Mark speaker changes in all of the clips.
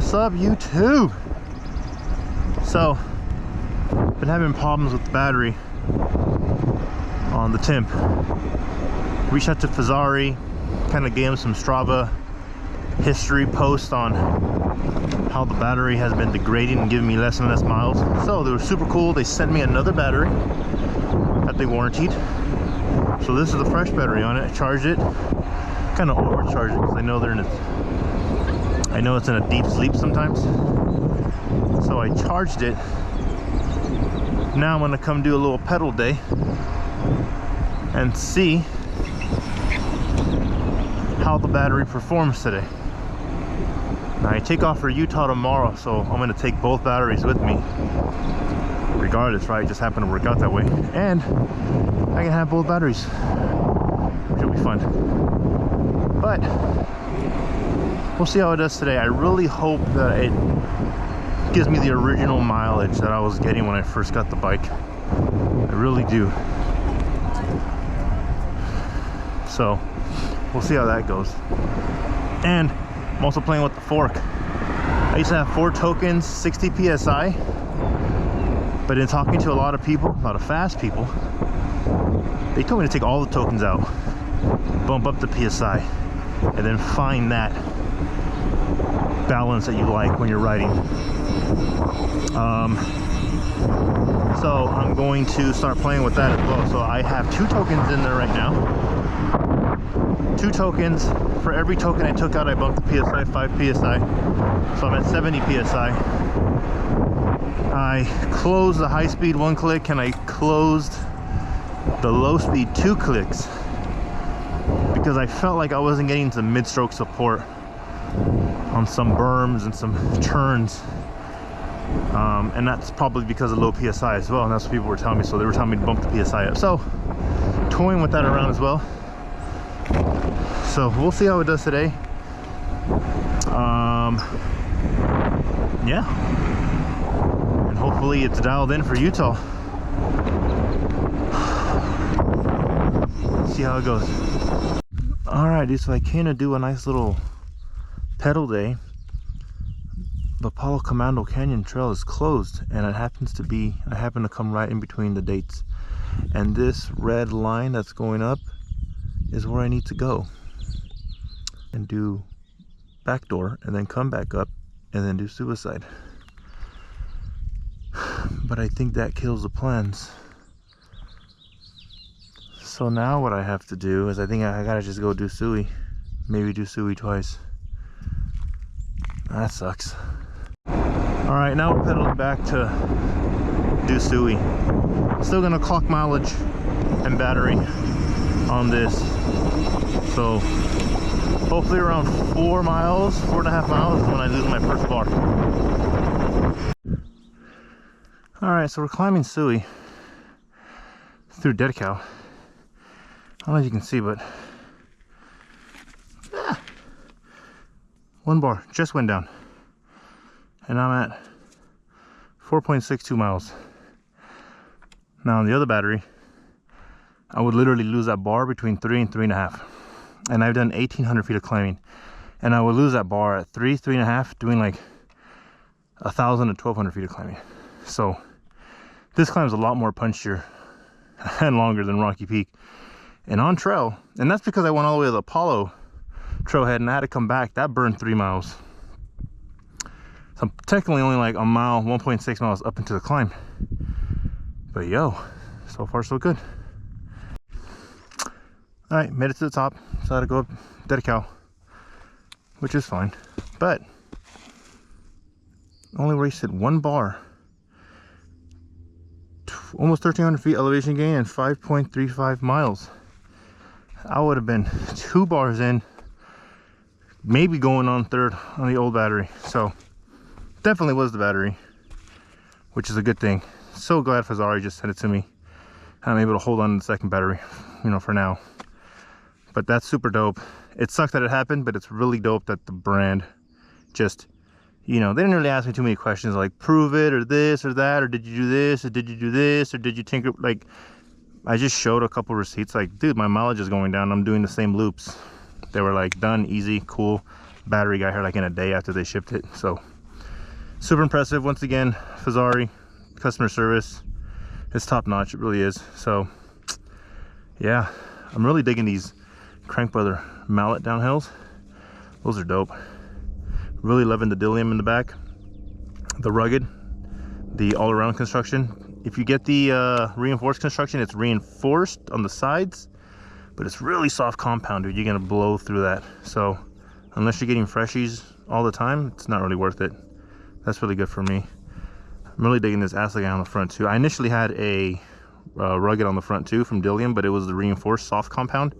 Speaker 1: What's up, YouTube? So, been having problems with the battery on the Timp. Reached out to Fezzari, kind of gave him some Strava history post on how the battery has been degrading and giving me less and less miles. So they were super cool. They sent me another battery that they warranted. So this is the fresh battery on it. I charged it, kind of overcharged it because I know it's in a deep sleep sometimes. So I charged it. Now I'm gonna come do a little pedal day and see how the battery performs today. Now I take off for Utah tomorrow, so I'm gonna take both batteries with me. Regardless, right? It just happened to work out that way. And I can have both batteries, which will be fun. But we'll see how it does today. I really hope that it gives me the original mileage that I was getting when I first got the bike. I really do. So we'll see how that goes. And I'm also playing with the fork. I used to have 4 tokens, 60 psi, but in talking to a lot of people, a lot of fast people, they told me to take all the tokens out, bump up the psi, and then find that balance that you like when you're riding. So I'm going to start playing with that as well. So I have 2 tokens in there right now. 2 tokens. For every token I took out, I bumped the psi 5 psi. So I'm at 70 psi. I closed the high speed 1 click and I closed the low speed 2 clicks because I felt like I wasn't getting some mid-stroke support on some berms and some turns, and that's probably because of low psi as well, and that's what people were telling me. So they were telling me to bump the psi up, so toying with that around as well. So we'll see how it does today. Yeah, and hopefully it's dialed in for Utah. See how it goes. Alrighty, so I came to do a nice little pedal day. The Palo Commando Canyon Trail is closed, and it happens to be, I happen to come right in between the dates, and this red line that's going up is where I need to go and do backdoor and then come back up and then do suicide. But I think that kills the plans. So now what I have to do is I think I gotta just go do Sui. Maybe do Sui twice. That sucks. Alright, now we're pedaling back to do Sui. Still gonna clock mileage and battery on this. So hopefully around 4.5 miles is when I lose my first bar. Alright, so we're climbing Sui through Dead Cow. I don't know if you can see, but 1 bar just went down, and I'm at 4.62 miles. Now on the other battery, I would literally lose that bar between 3 and 3.5, and I've done 1,800 feet of climbing, and I would lose that bar at 3.5, doing like 1,000 to 1,200 feet of climbing. So this climb's a lot more punchier and longer than Rocky Peak. And on trail, and that's because I went all the way to the Apollo trailhead and I had to come back. That burned 3 miles. So I'm technically only like a mile, 1.6 miles up into the climb. But yo, so far so good. All right, made it to the top. So I had to go up Dead Cow, which is fine. But only wasted 1 bar. Almost 1,300 feet elevation gain and 5.35 miles. I would have been 2 bars in, maybe going on 3rd on the old battery. So definitely was the battery, which is a good thing. So glad Fezzari just sent it to me, and I'm able to hold on to the 2nd battery, you know, for now. But that's super dope. It sucked that it happened, but it's really dope that the brand just, you know, they didn't really ask me too many questions like prove it or this or that, or did you do this, or did you do this, or did you tinker. Like, I just showed a couple receipts like, dude, my mileage is going down, I'm doing the same loops. They were like, done, easy, cool, battery got here like in a day after they shipped it. So super impressive. Once again, Fezzari customer service is top notch. It really is. So yeah, I'm really digging these crank brother mallet downhills. Those are dope. Really loving the dillium in the back, the rugged, the all-around construction. If you get the reinforced construction, it's reinforced on the sides, but it's really soft compound, dude. You're gonna blow through that. So unless you're getting freshies all the time, it's not really worth it. That's really good for me. I'm really digging this Assegai on the front too. I initially had a rugged on the front too from dillium, but it was the reinforced soft compound,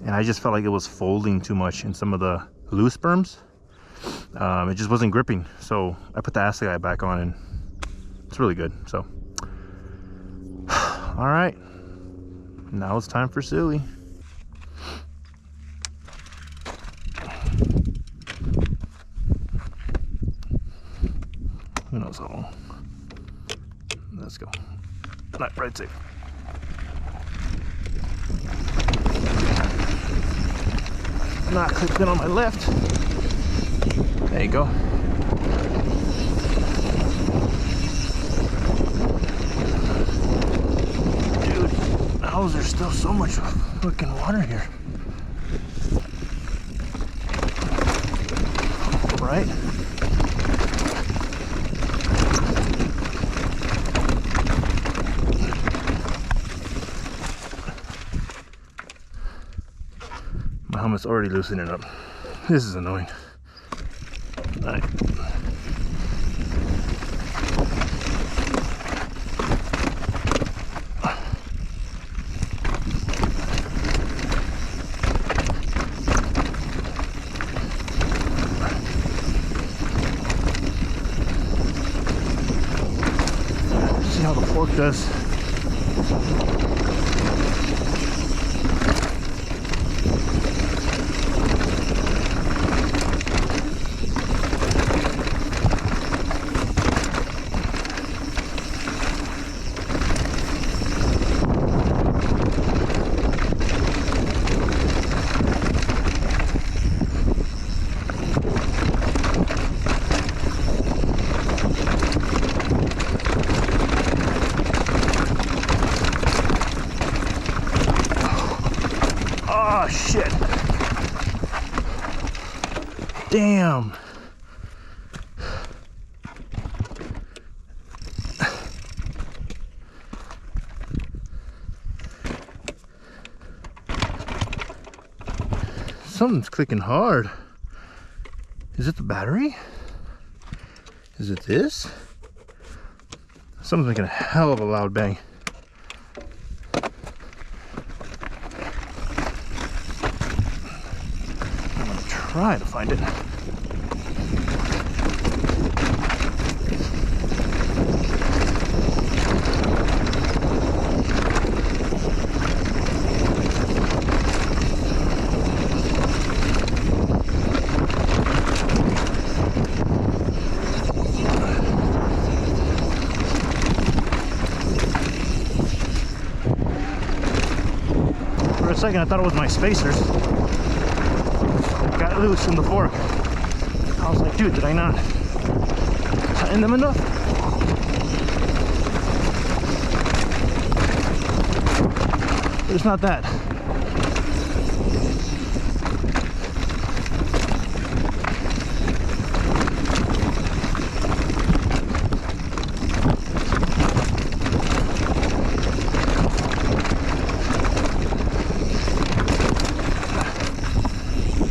Speaker 1: and I just felt like it was folding too much in some of the loose berms. It just wasn't gripping, so I put the Assegai back on, and it's really good. So all right, now it's time for Suey. Who knows how long? Let's go. Right safe. Not clipped in on my left. There you go. Dude, how is there still so much fucking water here? Right? My helmet's already loosening up. This is annoying. All right. See how the fork does. Shit. Damn. Something's clicking hard. Is it the battery? Is it this? Something's making a hell of a loud bang. Try to find it. For a second I thought it was my spacers. Got loose in the fork. I was like, dude, did I not tighten them enough? But it's not that.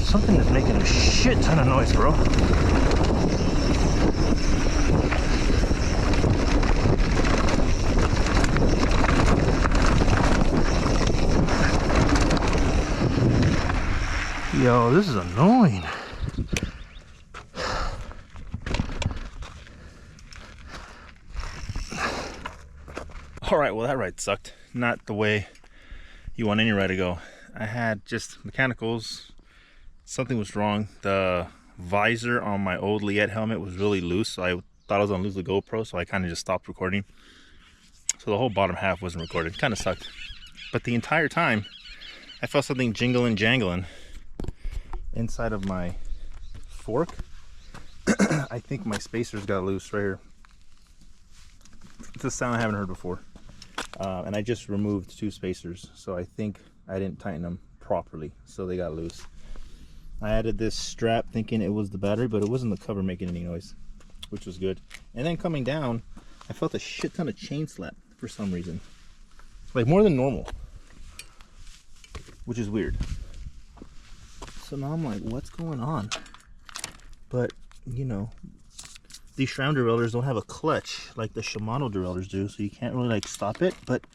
Speaker 1: Something is making a shit ton of noise, bro. Yo, this is annoying. All right, well, that ride sucked. Not the way you want any ride to go. I had just mechanicals. Something was wrong. The visor on my old Liette helmet was really loose, so I thought I was gonna lose the GoPro, so I kind of just stopped recording. So the whole bottom half wasn't recorded. Kind of sucked. But the entire time, I felt something jingling, jangling inside of my fork, I think my spacers got loose right here. It's a sound I haven't heard before. And I just removed 2 spacers, so I think I didn't tighten them properly, so they got loose. I added this strap thinking it was the battery, but it wasn't the cover making any noise, which was good. And then coming down, I felt a shit ton of chain slap for some reason, like more than normal, which is weird. So now I'm like, what's going on? But you know, these SRAM derailleurs don't have a clutch like the Shimano derailleurs do, so you can't really like stop it. But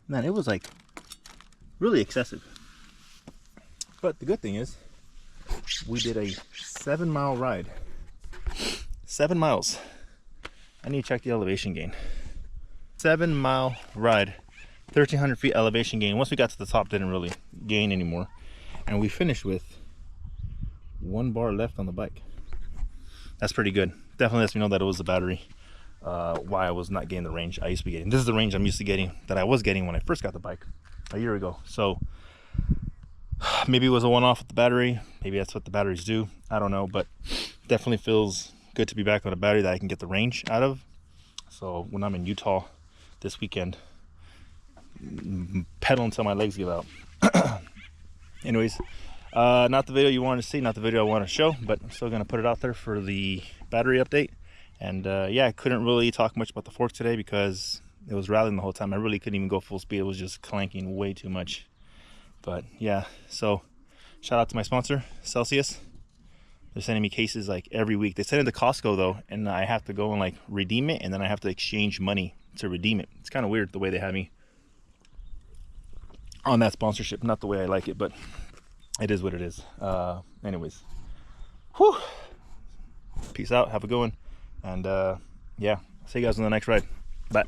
Speaker 1: man, it was like really excessive. But the good thing is, we did a 7-mile ride. 7 miles. I need to check the elevation gain. 7-mile ride, 1,300 feet elevation gain. Once we got to the top, didn't really gain anymore. And we finished with 1 bar left on the bike. That's pretty good. Definitely lets me know that it was the battery. Why I was not getting the range I used to be getting. This is the range I'm used to getting, that I was getting when I first got the bike a year ago. So maybe it was a one-off with the battery. Maybe that's what the batteries do. I don't know, but definitely feels good to be back on a battery that I can get the range out of. So when I'm in Utah this weekend, pedal until my legs give out. Anyways, not the video you wanted to see, not the video I want to show, but I'm still going to put it out there for the battery update. And yeah, I couldn't really talk much about the fork today because it was rattling the whole time. I really couldn't even go full speed. It was just clanking way too much. But yeah, so shout out to my sponsor, Celsius. They're sending me cases like every week. They send it to Costco though, and I have to go and like redeem it, and then I have to exchange money to redeem it. It's kind of weird the way they have me on that sponsorship. Not the way I like it, but it is what it is. Anyways, whew. Peace out. Have a good one. And yeah, see you guys on the next ride. Bye.